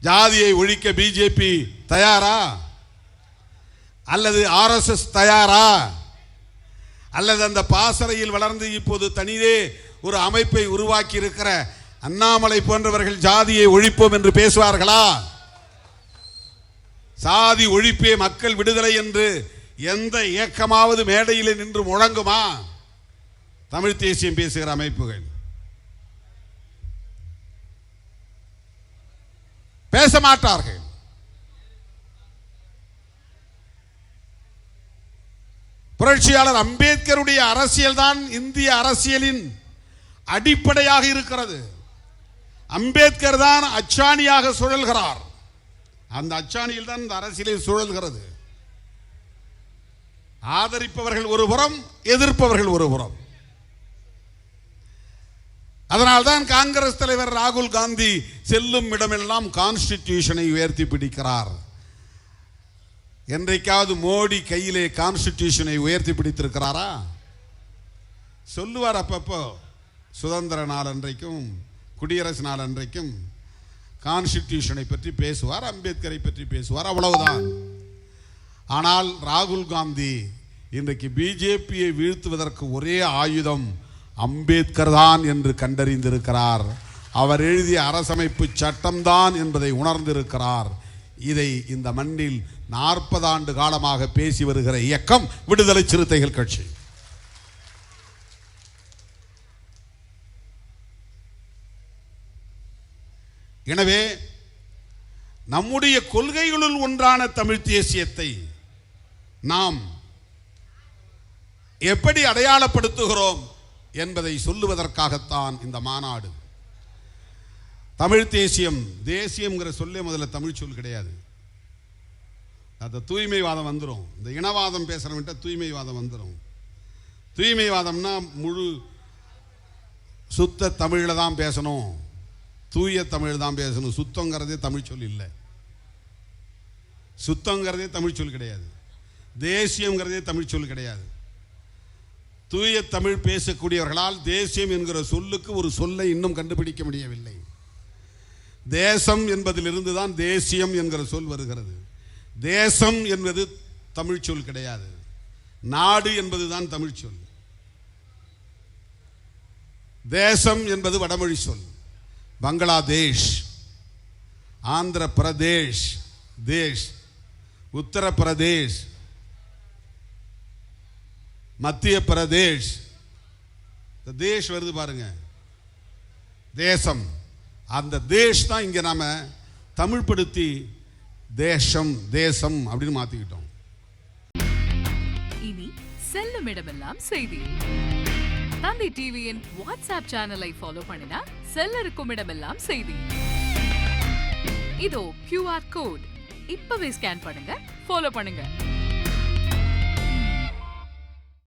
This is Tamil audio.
ஜாதியை ஒழிக்க பிஜேபி தயாரா அல்லது RSS தயாரா அல்லது அந்த பாசறையில் வளர்ந்து இப்போது தனியே ஒரு அமைப்பை உருவாக்கி இருக்கிற அண்ணாமலை போன்றவர்கள் ஜாதியை ஒழிப்போம் என்று பேசுவார்களா? சாதி ஒழிப்பே மக்கள் விடுதலை என்று எந்த இயக்கமாவது மேடையில் நின்று முழங்குமா? தமிழ் தேசியம் பேசுகிற அமைப்புகள் பேச மாட்டார்கள். புரட்சியாளர் அம்பேத்கருடைய அரசியல் தான் இந்திய அரசியலின் அடிப்படையாக இருக்கிறது. அம்பேத்கர் தான் அச்சாணியாக சுழல்கிறார். அந்த அச்சாணியில் தான் இந்த அரசியலை சுழல்கிறது. ஆதரிப்பவர்கள் ஒரு புறம், எதிர்ப்பவர்கள் ஒரு புறம். அதனால்தான் காங்கிரஸ் தலைவர் ராகுல் காந்தி செல்லும் இடமெல்லாம் கான்ஸ்டிடியூஷனை உயர்த்தி பிடிக்கிறார். என்றைக்காவது மோடி கையிலே கான்ஸ்டிடியூஷனை உயர்த்தி பிடித்திருக்கிறாரா? சொல்லுவார் அப்பப்போ, சுதந்திர நாள் அன்றைக்கும் குடியரசு நாள் அன்றைக்கும் கான்ஸ்டிடியூஷனை பற்றி பேசுவார், அம்பேத்கரை பற்றி பேசுவார், அவ்வளவுதான். ஆனால் ராகுல் காந்தி இன்றைக்கு பிஜேபியை வீழ்த்துவதற்கு ஒரே ஆயுதம் அம்பேத்கர் தான் என்று கண்டறிந்திருக்கிறார். அவர் எழுதிய அரசமைப்பு சட்டம்தான் என்பதை உணர்ந்திருக்கிறார். இதை இந்த மண்ணில் 40 ஆண்டு காலமாக பேசி வருகிற இயக்கம் விடுதலை சிறுத்தைகள் கட்சி. எனவே நம்முடைய கொள்கைகளுள் ஒன்றான தமிழ் தேசியத்தை நாம் எப்படி அடையாளப்படுத்துகிறோம் என்பதை சொல்லுவதற்காகத்தான் இந்த மாநாடு. தமிழ் தேசியம், தேசியம்ங்கிற சொல்லே முதல்ல தமிழ் சொல் கிடையாது. அந்த தூய்மைவாதம் வந்துடும். இந்த இனவாதம் பேசுறவன்ட்ட தூய்மைவாதம் வந்துடும். தூய்மைவாதம்னா முழு சுத்த தமிழில் தான் பேசணும், தூய தமிழ் தான் பேசணும். சுத்தங்கிறதே தமிழ் சொல் இல்லை. சுத்தங்கிறதே தமிழ் சொல் கிடையாது. தேசியங்கிறதே தமிழ் சொல் கிடையாது. தூய தமிழ் பேசக்கூடியவர்களால் தேசியம் என்கிற சொல்லுக்கு ஒரு சொல்லை இன்னும் கண்டுபிடிக்க முடியவில்லை. தேசம் என்பதிலிருந்து தான் தேசியம் என்கிற சொல் வருகிறது. தேசம் என்பது தமிழ் சொல் கிடையாது. நாடு என்பதுதான் தமிழ் சொல். தேசம் என்பது வடமொழி சொல். பங்களாதேஷ், ஆந்திர பிரதேஷ், தேஷ், உத்தரப்பிரதேஷ், மத்திய பிரதேஷ், தேஷ் வருது பாருங்க, தேசம். அந்த தேஷ் தான் இங்க நாம தமிழ் படுத்தி தேசம் தேசம் அப்படின்னு மாத்திக்கிட்டோம். இனி செல்லும் இடமெல்லாம் செய்தி. தந்தி டிவியின் வாட்ஸ்அப் சேனலை ஃபாலோ பண்ணினா செல்ல இருக்கும் இடமெல்லாம் செய்தி. இதோ QR கோட், இப்பவே ஸ்கேன் பண்ணுங்க, ஃபாலோ பண்ணுங்க.